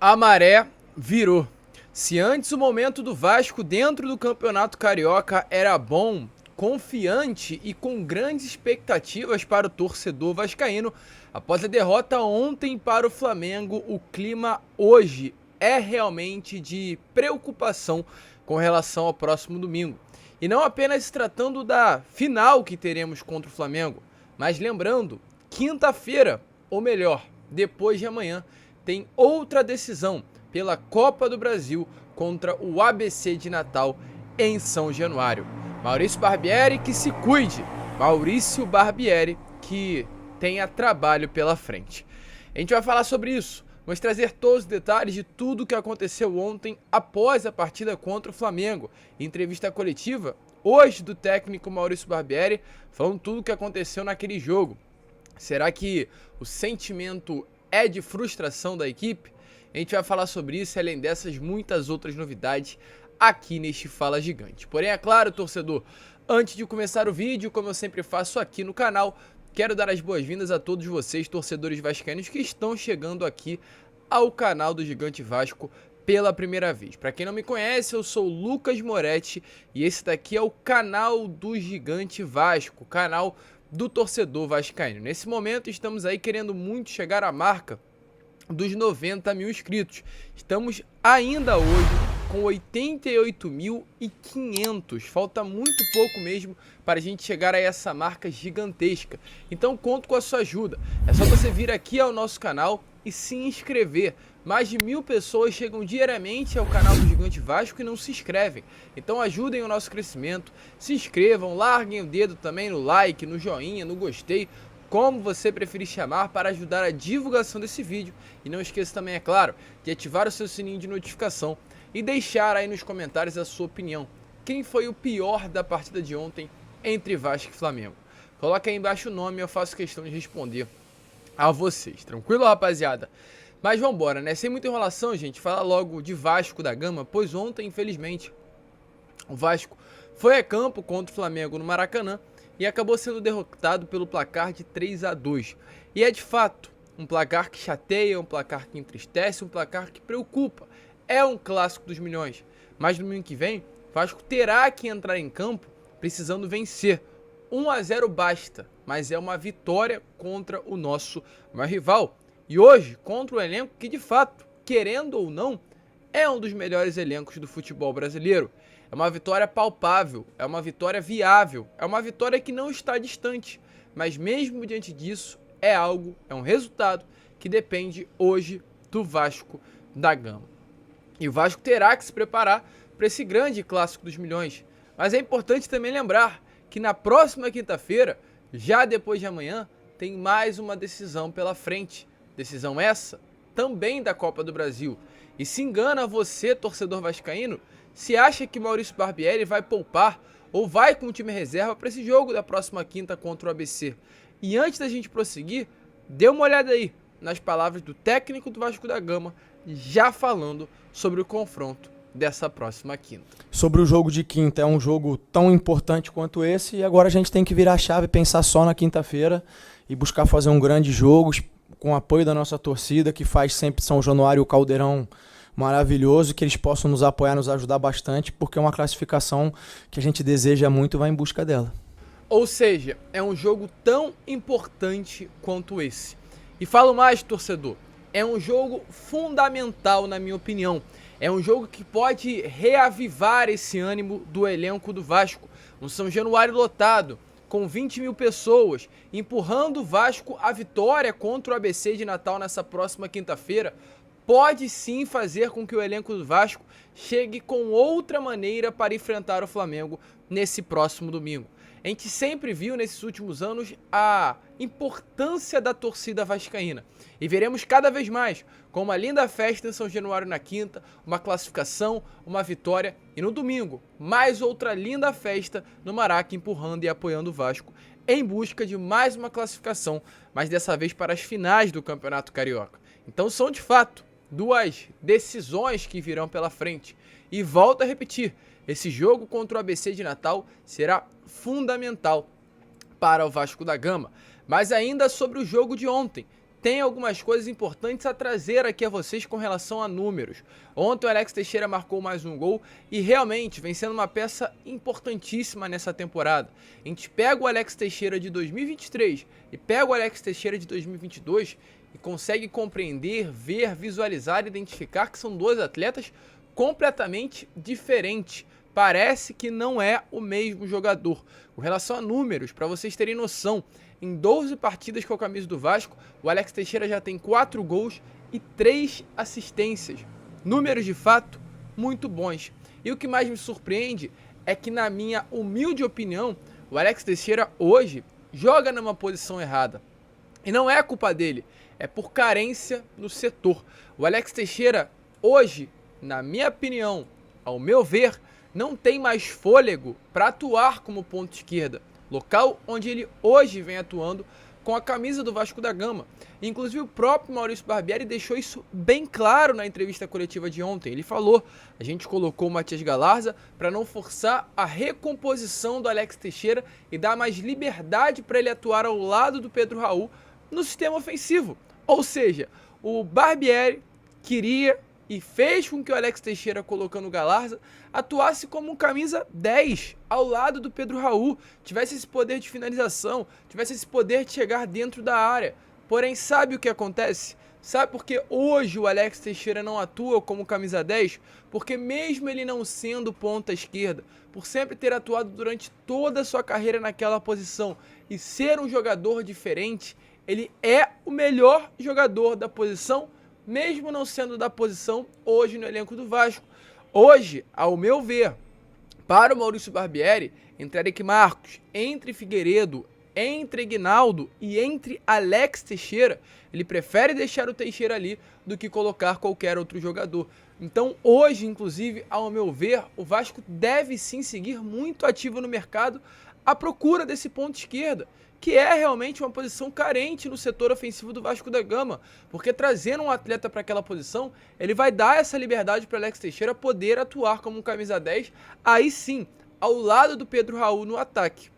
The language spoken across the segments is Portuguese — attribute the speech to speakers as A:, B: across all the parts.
A: A maré virou. Se antes o momento do Vasco dentro do Campeonato Carioca era bom, confiante e com grandes expectativas para o torcedor vascaíno, após a derrota ontem para o Flamengo, o clima hoje é realmente de preocupação com relação ao próximo domingo. E não apenas se tratando da final que teremos contra o Flamengo, mas lembrando, quinta-feira, ou melhor, depois de amanhã, tem outra decisão pela Copa do Brasil contra o ABC de Natal em São Januário. Maurício Barbieri que se cuide, Maurício Barbieri que tenha trabalho pela frente. A gente vai falar sobre isso, vamos trazer todos os detalhes de tudo o que aconteceu ontem após a partida contra o Flamengo. Entrevista coletiva hoje do técnico Maurício Barbieri, falando tudo o que aconteceu naquele jogo. Será que o sentimento é de frustração da equipe? A gente vai falar sobre isso e além dessas muitas outras novidades aqui neste Fala Gigante. Porém, é claro, torcedor, antes de começar o vídeo, como eu sempre faço aqui no canal, quero dar as boas-vindas a todos vocês, torcedores vascaínos, que estão chegando aqui ao canal do Gigante Vasco pela primeira vez. Para quem não me conhece, eu sou o Lucas Moretti e esse daqui é o canal do Gigante Vasco, canal do torcedor vascaíno. Nesse momento estamos aí querendo muito chegar à marca dos 90 mil inscritos. Estamos ainda hoje com 88.500. Falta muito pouco mesmo para a gente chegar a essa marca gigantesca. Então conto com a sua ajuda. É só você vir aqui ao nosso canal e se inscrever. Mais de 1000 pessoas chegam diariamente ao canal do Gigante Vasco e não se inscrevem. Então ajudem o nosso crescimento, se inscrevam, larguem o dedo também no like, no joinha, no gostei, como você preferir chamar, para ajudar a divulgação desse vídeo. E não esqueça também, é claro, de ativar o seu sininho de notificação e deixar aí nos comentários a sua opinião. Quem foi o pior da partida de ontem entre Vasco e Flamengo? Coloca aí embaixo o nome e eu faço questão de responder a vocês. Tranquilo, rapaziada? Mas vambora, né? Sem muita enrolação, gente, fala logo de Vasco da Gama, pois ontem, infelizmente, o Vasco foi a campo contra o Flamengo no Maracanã e acabou sendo derrotado pelo placar de 3-2. E é de fato um placar que chateia, um placar que entristece, um placar que preocupa. É um clássico dos milhões. Mas no domingo que vem, o Vasco terá que entrar em campo precisando vencer. 1-0 basta, mas é uma vitória contra o nosso maior rival. E hoje, contra o elenco que de fato, querendo ou não, é um dos melhores elencos do futebol brasileiro. É uma vitória palpável, é uma vitória viável, é uma vitória que não está distante. Mas mesmo diante disso, é um resultado que depende hoje do Vasco da Gama. E o Vasco terá que se preparar para esse grande clássico dos milhões. Mas é importante também lembrar que na próxima quinta-feira, já depois de amanhã, tem mais uma decisão pela frente. Decisão essa também da Copa do Brasil. E se engana você, torcedor vascaíno, se acha que Maurício Barbieri vai poupar ou vai com o time reserva para esse jogo da próxima quinta contra o ABC. E antes da gente prosseguir, dê uma olhada aí nas palavras do técnico do Vasco da Gama, já falando sobre o confronto dessa próxima quinta.
B: Sobre o jogo de quinta, é um jogo tão importante quanto esse e agora a gente tem que virar a chave e pensar só na quinta-feira e buscar fazer um grande jogo com o apoio da nossa torcida, que faz sempre São Januário e o Caldeirão maravilhoso, que eles possam nos apoiar, nos ajudar bastante, porque é uma classificação que a gente deseja muito e vai em busca dela.
A: Ou seja, é um jogo tão importante quanto esse. E falo mais, torcedor, é um jogo fundamental na minha opinião. É um jogo que pode reavivar esse ânimo do elenco do Vasco. Um São Januário lotado, com 20 mil pessoas, empurrando o Vasco à vitória contra o ABC de Natal nessa próxima quinta-feira, pode sim fazer com que o elenco do Vasco chegue com outra maneira para enfrentar o Flamengo nesse próximo domingo. A gente sempre viu nesses últimos anos a importância da torcida vascaína. E veremos cada vez mais com uma linda festa em São Januário na quinta, uma classificação, uma vitória e no domingo, mais outra linda festa no Maraca empurrando e apoiando o Vasco em busca de mais uma classificação, mas dessa vez para as finais do Campeonato Carioca. Então são de fato duas decisões que virão pela frente. E volto a repetir, esse jogo contra o ABC de Natal será fundamental para o Vasco da Gama. Mas ainda sobre o jogo de ontem, tem algumas coisas importantes a trazer aqui a vocês com relação a números. Ontem o Alex Teixeira marcou mais um gol e realmente vem sendo uma peça importantíssima nessa temporada. A gente pega o Alex Teixeira de 2023 e pega o Alex Teixeira de 2022 e consegue compreender, ver, visualizar e identificar que são dois atletas completamente diferentes. Parece que não é o mesmo jogador. Com relação a números, para vocês terem noção, em 12 partidas com a camisa do Vasco, o Alex Teixeira já tem 4 gols e 3 assistências. Números de fato muito bons. E o que mais me surpreende é que, na minha humilde opinião, o Alex Teixeira hoje joga numa posição errada. E não é culpa dele, é por carência no setor. O Alex Teixeira hoje, na minha opinião, ao meu ver, não tem mais fôlego para atuar como ponta esquerda, local onde ele hoje vem atuando com a camisa do Vasco da Gama. Inclusive o próprio Maurício Barbieri deixou isso bem claro na entrevista coletiva de ontem. Ele falou: a gente colocou o Matias Galarza para não forçar a recomposição do Alex Teixeira e dar mais liberdade para ele atuar ao lado do Pedro Raul no sistema ofensivo. Ou seja, o Barbieri queria e fez com que o Alex Teixeira, colocando o Galarza, atuasse como um camisa 10 ao lado do Pedro Raul, tivesse esse poder de finalização, tivesse esse poder de chegar dentro da área. Porém, sabe o que acontece? Sabe por que hoje o Alex Teixeira não atua como camisa 10? Porque mesmo ele não sendo ponta esquerda, por sempre ter atuado durante toda a sua carreira naquela posição e ser um jogador diferente, ele é o melhor jogador da posição, mesmo não sendo da posição hoje no elenco do Vasco. Hoje, ao meu ver, para o Maurício Barbieri, entre Eric Marcos, entre Figueiredo, entre Ignaldo e entre Alex Teixeira, ele prefere deixar o Teixeira ali do que colocar qualquer outro jogador. Então hoje, inclusive, ao meu ver, o Vasco deve sim seguir muito ativo no mercado à procura desse ponto esquerda, que é realmente uma posição carente no setor ofensivo do Vasco da Gama, porque trazendo um atleta para aquela posição, ele vai dar essa liberdade para Alex Teixeira poder atuar como um camisa 10, aí sim, ao lado do Pedro Raul no ataque.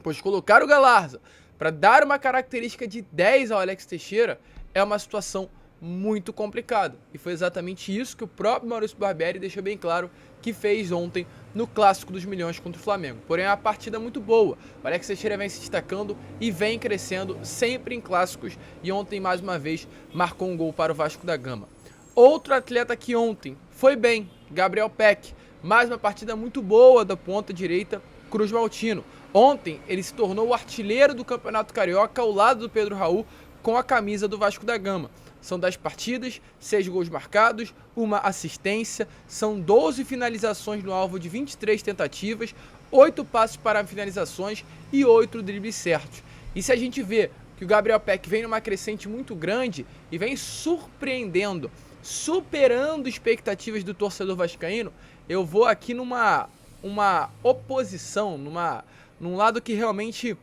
A: Pois colocar o Galarza para dar uma característica de 10 ao Alex Teixeira é uma situação muito complicada. E foi exatamente isso que o próprio Maurício Barbieri deixou bem claro que fez ontem no Clássico dos Milhões contra o Flamengo. Porém, é uma partida muito boa. O Alex Teixeira vem se destacando e vem crescendo sempre em clássicos. E ontem, mais uma vez, marcou um gol para o Vasco da Gama. Outro atleta que ontem foi bem, Gabriel Peck. Mais uma partida muito boa da ponta direita, Cruz Maltino. Ontem, ele se tornou o artilheiro do Campeonato Carioca ao lado do Pedro Raul com a camisa do Vasco da Gama. São 10 partidas, 6 gols marcados, 1 assistência, são 12 finalizações no alvo de 23 tentativas, 8 passes para finalizações e 8 dribles certos. E se a gente vê que o Gabriel Peck vem numa crescente muito grande e vem surpreendendo, superando expectativas do torcedor vascaíno, eu vou aqui numa oposição, num lado que realmente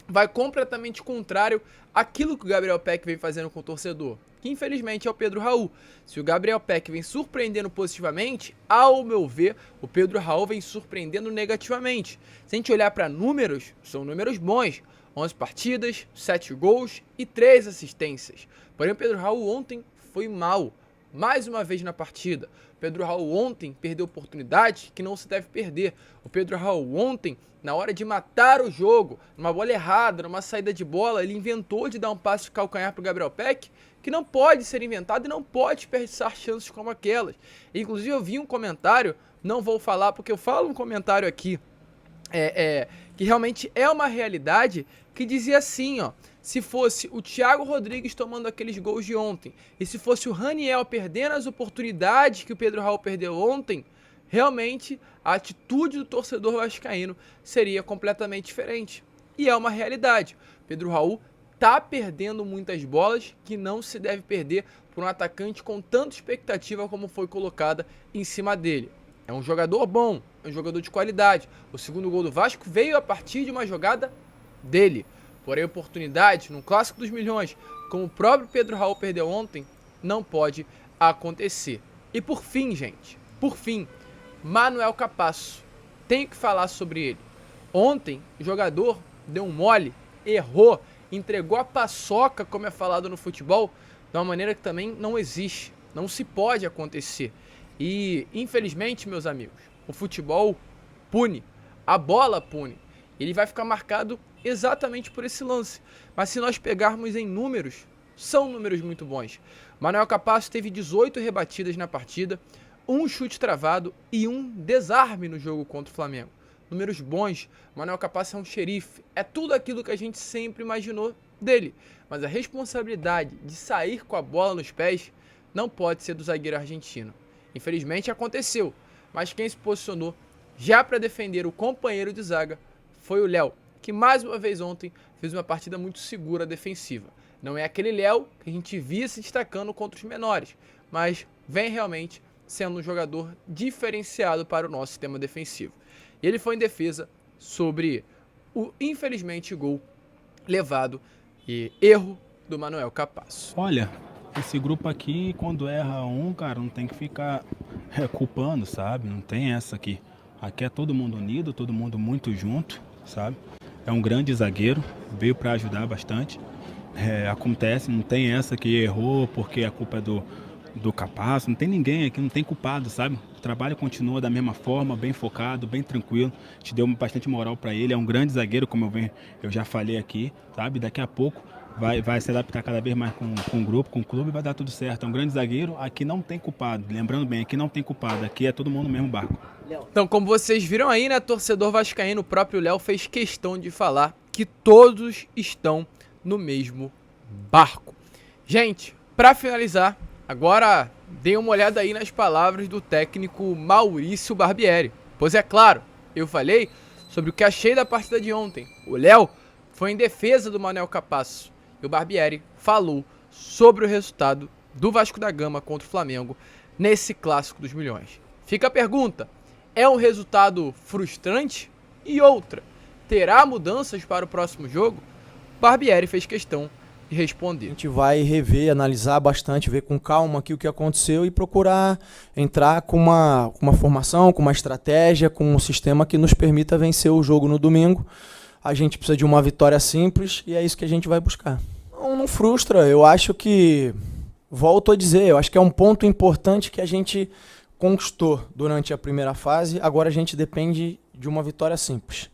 A: vai completamente contrário àquilo que o Gabriel Peck vem fazendo com o torcedor, que infelizmente é o Pedro Raul. Se o Gabriel Peck vem surpreendendo positivamente, ao meu ver, o Pedro Raul vem surpreendendo negativamente. Se a gente olhar para números, são números bons. 11 partidas, 7 gols e 3 assistências. Porém, o Pedro Raul ontem foi mal, mais uma vez na partida. O Pedro Raul ontem perdeu oportunidade que não se deve perder. O Pedro Raul ontem, na hora de matar o jogo, numa bola errada, numa saída de bola, ele inventou de dar um passe de calcanhar para o Gabriel Peck, que não pode ser inventado e não pode desperdiçar chances como aquelas. Inclusive eu vi um comentário, não vou falar porque eu falo um comentário aqui, que realmente é uma realidade, que dizia assim, ó: se fosse o Thiago Rodrigues tomando aqueles gols de ontem, e se fosse o Raniel perdendo as oportunidades que o Pedro Raul perdeu ontem, realmente a atitude do torcedor vascaíno seria completamente diferente. E é uma realidade. Pedro Raul tá perdendo muitas bolas que não se deve perder por um atacante com tanta expectativa como foi colocada em cima dele. É um jogador bom, é um jogador de qualidade. O segundo gol do Vasco veio a partir de uma jogada dele. Porém, oportunidade no Clássico dos Milhões, como o próprio Pedro Raul perdeu ontem, não pode acontecer. E por fim, gente, Manuel Capasso. Tenho que falar sobre ele. Ontem, o jogador deu um mole, errou entregou a paçoca, como é falado no futebol, de uma maneira que também não existe, não se pode acontecer. E, infelizmente, meus amigos, o futebol pune, a bola pune. Ele vai ficar marcado exatamente por esse lance. Mas se nós pegarmos em números, são números muito bons. Manuel Capasso teve 18 rebatidas na partida, um chute travado e um desarme no jogo contra o Flamengo. Números bons. Manuel Capasso é um xerife. É tudo aquilo que a gente sempre imaginou dele. Mas a responsabilidade de sair com a bola nos pés não pode ser do zagueiro argentino. Infelizmente aconteceu, mas quem se posicionou já para defender o companheiro de zaga foi o Léo, que mais uma vez ontem fez uma partida muito segura defensiva. Não é aquele Léo que a gente via se destacando contra os menores, mas vem realmente sendo um jogador diferenciado para o nosso sistema defensivo. E ele foi em defesa sobre o, infelizmente, gol levado e erro do Manuel Capasso.
C: Olha, esse grupo aqui, quando erra um, cara, não tem que ficar culpando, sabe? Não tem essa aqui. Aqui é todo mundo unido, todo mundo muito junto, sabe? É um grande zagueiro, veio para ajudar bastante. Acontece, não tem essa que errou porque a culpa é do Capasso, não tem ninguém aqui, não tem culpado, sabe? O trabalho continua da mesma forma, bem focado, bem tranquilo. A gente deu bastante moral para ele, é um grande zagueiro, como eu já falei aqui, sabe? Daqui a pouco vai se adaptar cada vez mais com o grupo, com o clube, e vai dar tudo certo. É um grande zagueiro, aqui não tem culpado, lembrando bem, aqui não tem culpado, aqui é todo mundo no mesmo barco.
A: Então, como vocês viram aí, né, torcedor vascaíno, o próprio Léo fez questão de falar que todos estão no mesmo barco. Gente, para finalizar, agora dê uma olhada aí nas palavras do técnico Maurício Barbieri. Pois é claro, eu falei sobre o que achei da partida de ontem. O Léo foi em defesa do Manuel Capasso e o Barbieri falou sobre o resultado do Vasco da Gama contra o Flamengo nesse Clássico dos Milhões. Fica a pergunta, é um resultado frustrante? E outra, terá mudanças para o próximo jogo? Barbieri fez questão de responder.
B: A gente vai rever, analisar bastante, ver com calma aqui o que aconteceu e procurar entrar com uma formação, com uma estratégia, com um sistema que nos permita vencer o jogo no domingo. A gente precisa de uma vitória simples e é isso que a gente vai buscar. Não frustra, eu acho que, volto a dizer, eu acho que é um ponto importante que a gente conquistou durante a primeira fase, agora a gente depende de uma vitória simples.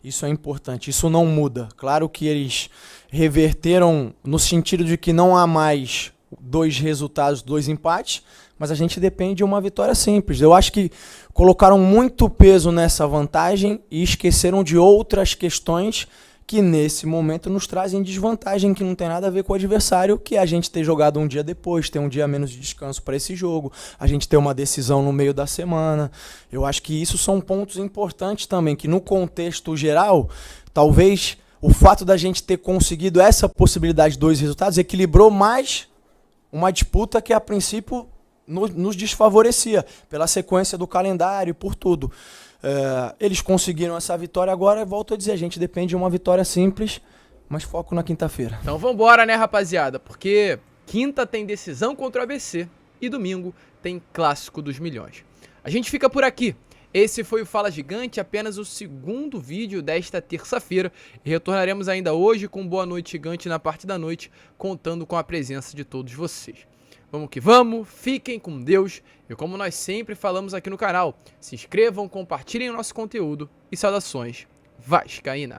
B: Isso é importante, isso não muda. Claro que eles reverteram no sentido de que não há mais 2 resultados, 2 empates, mas a gente depende de uma vitória simples. Eu acho que colocaram muito peso nessa vantagem e esqueceram de outras questões que nesse momento nos trazem desvantagem, que não tem nada a ver com o adversário, que é a gente ter jogado um dia depois, ter um dia menos de descanso para esse jogo, a gente ter uma decisão no meio da semana. Eu acho que isso são pontos importantes também, que no contexto geral, talvez o fato da gente ter conseguido essa possibilidade de 2 resultados equilibrou mais uma disputa que a princípio nos desfavorecia, pela sequência do calendário e por tudo. Eles conseguiram essa vitória agora, volto a dizer, a gente depende de uma vitória simples, mas foco na quinta-feira.
A: Então vambora, né, rapaziada, porque quinta tem decisão contra o ABC e domingo tem Clássico dos Milhões. A gente fica por aqui. Esse foi o Fala Gigante, apenas o 2º vídeo desta terça-feira, e retornaremos ainda hoje com Boa Noite Gigante na parte da noite, contando com a presença de todos vocês. Vamos que vamos, fiquem com Deus e como nós sempre falamos aqui no canal, se inscrevam, compartilhem o nosso conteúdo e saudações vascaínas.